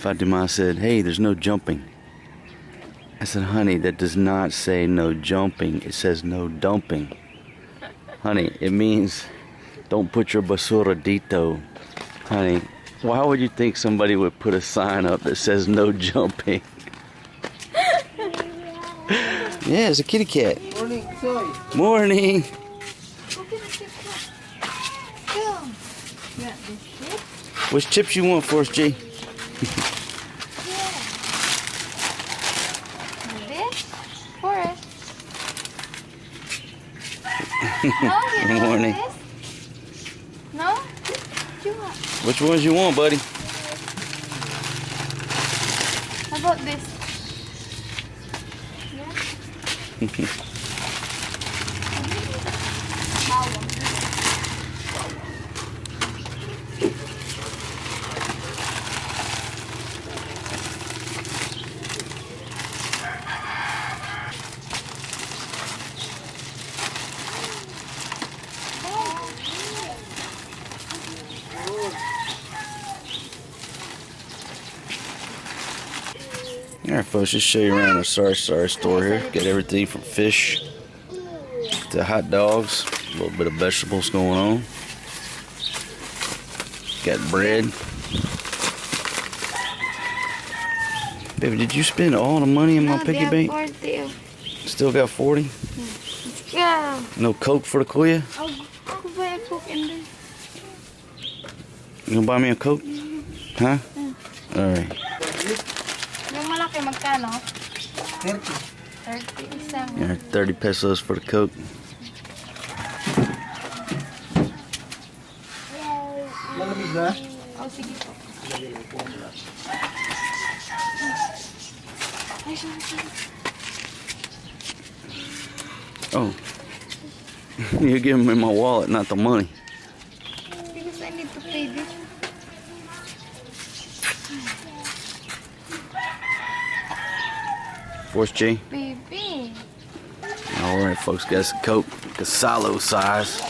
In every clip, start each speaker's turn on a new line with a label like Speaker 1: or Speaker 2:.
Speaker 1: Fatima said, hey, there's no jumping. I said, honey, that does not say no jumping. It says no dumping. Honey, it means don't put your basura dito. Honey, why would you think somebody would put a sign up that says no jumping? Yeah, it's a kitty cat.
Speaker 2: Morning, Soy.
Speaker 1: Morning. Which chips you want for us, G? Good morning.
Speaker 3: No?
Speaker 1: Which ones you want, buddy?
Speaker 3: How about this? Yeah.
Speaker 1: Alright folks, just show you around the Sari Sari store here. Got everything from fish to hot dogs, a little bit of vegetables going on. Got bread. Baby, did you spend all the money in my piggy bank? Still got 40?
Speaker 3: Yeah.
Speaker 1: No Coke for the Kuya?
Speaker 3: I'll buy a Coke in there.
Speaker 1: You gonna buy me a Coke? Huh? Alright.
Speaker 3: Yung malaki magkano?
Speaker 2: 30.
Speaker 3: 30 isang.
Speaker 1: Yeah, 30 pesos for the Coke.
Speaker 2: Malamig ba?
Speaker 3: Oh, sige po. Ay, sorry.
Speaker 1: Oh. You're giving me my wallet, not the money.
Speaker 3: Because I need to pay this.
Speaker 1: Force G.
Speaker 3: Baby.
Speaker 1: Alright folks, got some Coke, Casalo size.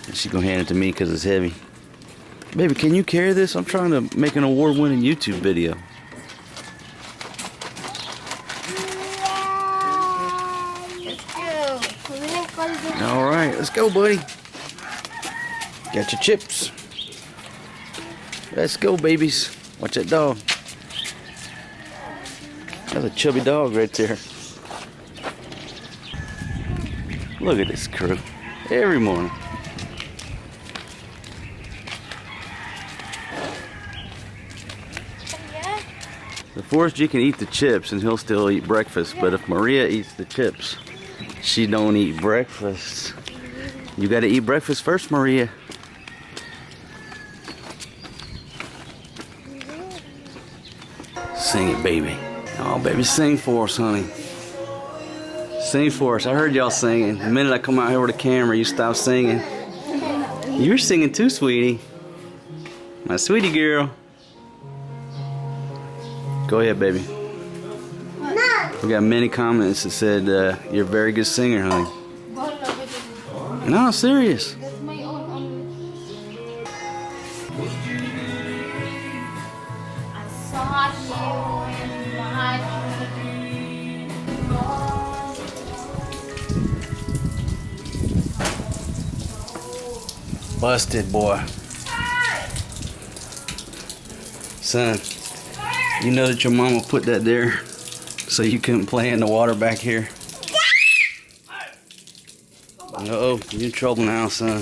Speaker 1: And she's gonna hand it to me because it's heavy. Baby, can you carry this? I'm trying to make an award-winning YouTube video.
Speaker 3: Let's go.
Speaker 1: Alright, let's go, buddy. Got your chips. Let's go, babies. Watch that dog. That's a chubby dog right there. Look at this crew. Every morning. The Forrest G can eat the chips and he'll still eat breakfast, but if Maria eats the chips, she don't eat breakfast. You gotta eat breakfast first, Maria. Sing it, baby. Oh, baby, sing for us, honey. Sing for us. I heard y'all singing. The minute I come out here with a camera, you stop singing. You're singing too, sweetie. My sweetie girl. Go ahead, baby. We got many comments that said you're a very good singer, honey. No, serious.
Speaker 3: That's my own. I saw you in my
Speaker 1: Busted, boy. Son, you know that your mama put that there so you couldn't play in the water back here? Uh-oh, you're in trouble now, son.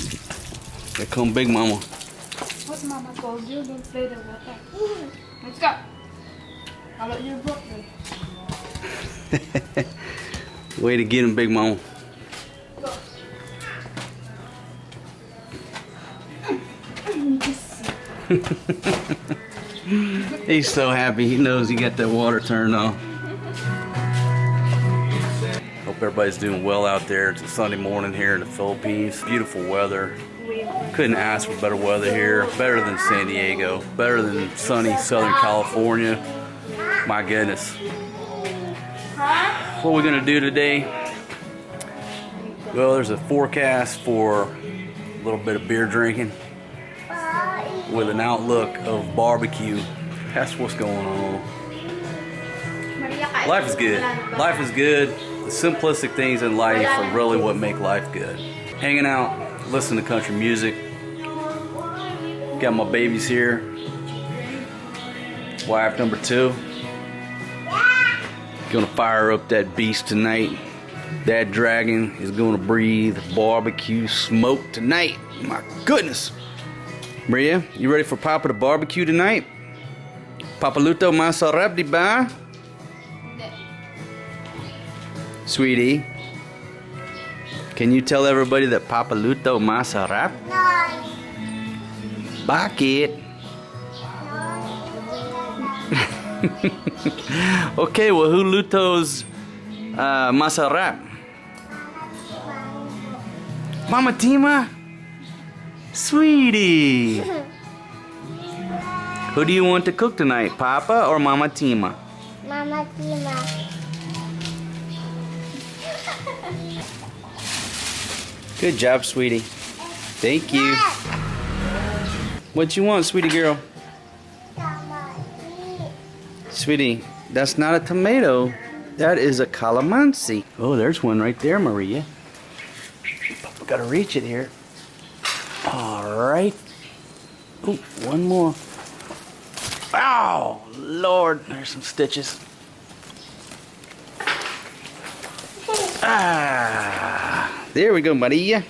Speaker 1: Here come Big Mama.
Speaker 3: What mama told you, don't play the water. Let's go. How about your brother?
Speaker 1: Way to get him, Big Mama. He's so happy. He knows he got that water turned on. Hope everybody's doing well out there. It's a Sunday morning here in the Philippines. Beautiful weather. Couldn't ask for better weather here. Better than San Diego. Better than sunny Southern California. My goodness. What are we gonna do today? Well, there's a forecast for a little bit of beer drinking with an outlook of barbecue. That's what's going on.
Speaker 3: Maria, kain
Speaker 1: Life is
Speaker 3: ka
Speaker 1: good.
Speaker 3: na ba?
Speaker 1: Life is good. The simplistic things in life are really what make life good. Hanging out, listening to country music. Got my babies here. Wife number 2. Gonna fire up that beast tonight. That dragon is gonna breathe barbecue smoke tonight. My goodness. Maria, you ready for Papa to barbecue tonight? Papa Luto masarap, di ba?
Speaker 3: Hindi.
Speaker 1: Sweetie, can you tell everybody that Papa Luto masarap? Bakit? Okay, well, who lutos masarap? Mama Tima? Sweetie! Who do you want to cook tonight, Papa or Mama Tima?
Speaker 4: Mama Tima.
Speaker 1: Good job, sweetie. Thank you. What you want, sweetie girl? Sweetie, that's not a tomato. That is a calamansi. Oh, there's one right there, Maria. Papa gotta reach it here. All right. Ooh, one more. Ow, Lord, there's some stitches. Ah, there we go, Maria.